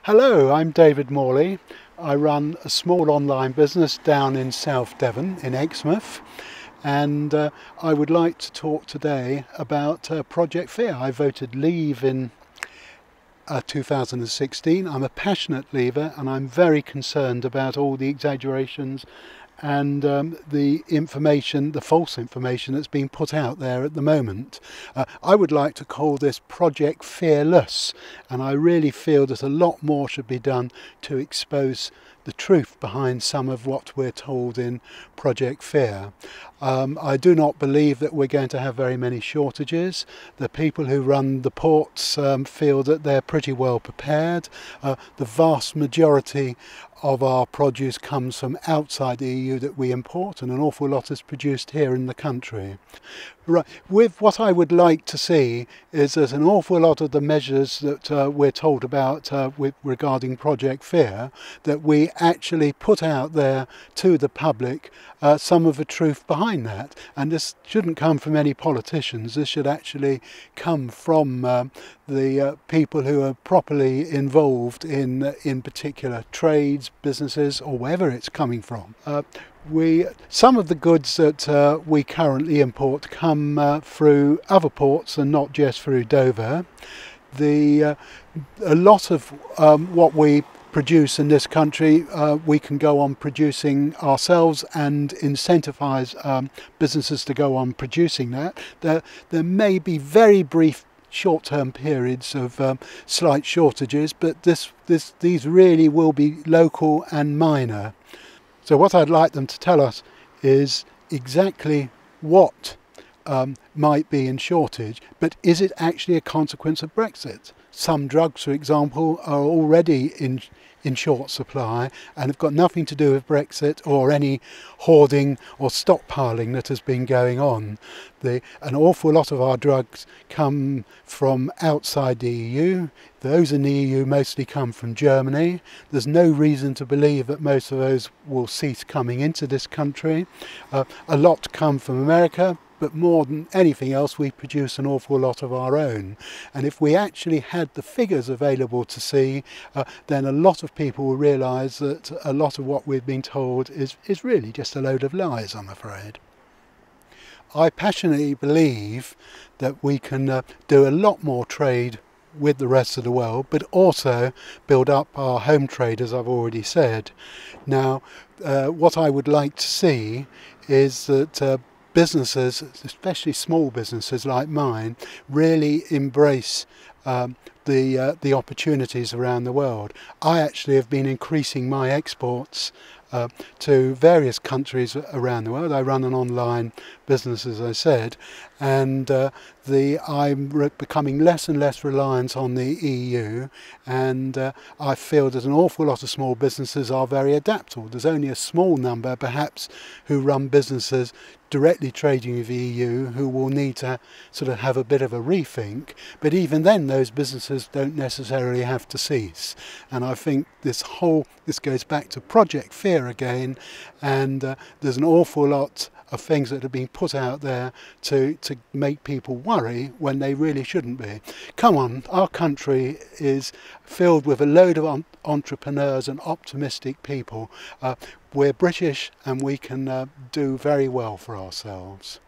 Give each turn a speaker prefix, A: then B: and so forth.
A: Hello, I'm David Morley. I run a small online business down in South Devon in Exmouth, and I would like to talk today about Project Fear. I voted Leave in 2016. I'm a passionate Leaver and I'm very concerned about all the exaggerations and the information, the false information that's being put out there at the moment. I would like to call this Project Fearless, and I really feel that a lot more should be done to expose the truth behind some of what we're told in Project Fear. I do not believe that we're going to have very many shortages. The people who run the ports feel that they're pretty well prepared. The vast majority of our produce comes from outside the EU that we import, and an awful lot is produced here in the country. Right. With what I would like to see is that an awful lot of the measures that we're told about regarding Project Fear, that we actually put out there to the public some of the truth behind that. And this shouldn't come from any politicians. This should actually come from the people who are properly involved in particular trades, businesses, or wherever it's coming from. Some of the goods that we currently import come through other ports and not just through Dover. A lot of what we produce in this country we can go on producing ourselves and incentivise businesses to go on producing that. There may be very brief short-term periods of slight shortages, but these really will be local and minor. So what I'd like them to tell us is exactly what might be in shortage, but is it actually a consequence of Brexit? Some drugs, for example, are already in short supply and have got nothing to do with Brexit or any hoarding or stockpiling that has been going on. An awful lot of our drugs come from outside the EU. Those in the EU mostly come from Germany. There's no reason to believe that most of those will cease coming into this country. A lot come from America, but more than anything else we produce an awful lot of our own. And if we actually had the figures available to see, then a lot of people will realise that a lot of what we've been told is really just a load of lies, I'm afraid. I passionately believe that we can do a lot more trade with the rest of the world, but also build up our home trade, as I've already said. Now, what I would like to see is that businesses, especially small businesses like mine, really embrace the opportunities around the world. I actually have been increasing my exports to various countries around the world. I run an online business, as I said, and I'm becoming less and less reliant on the EU, and I feel that an awful lot of small businesses are very adaptable. There's only a small number perhaps who run businesses directly trading with the EU who will need to sort of have a bit of a rethink, but even then those businesses don't necessarily have to cease. And I think this goes back to Project Fear again, and there's an awful lot of things that have been put out there to make people worry when they really shouldn't be. Come on, our country is filled with a load of entrepreneurs and optimistic people. We're British and we can do very well for ourselves.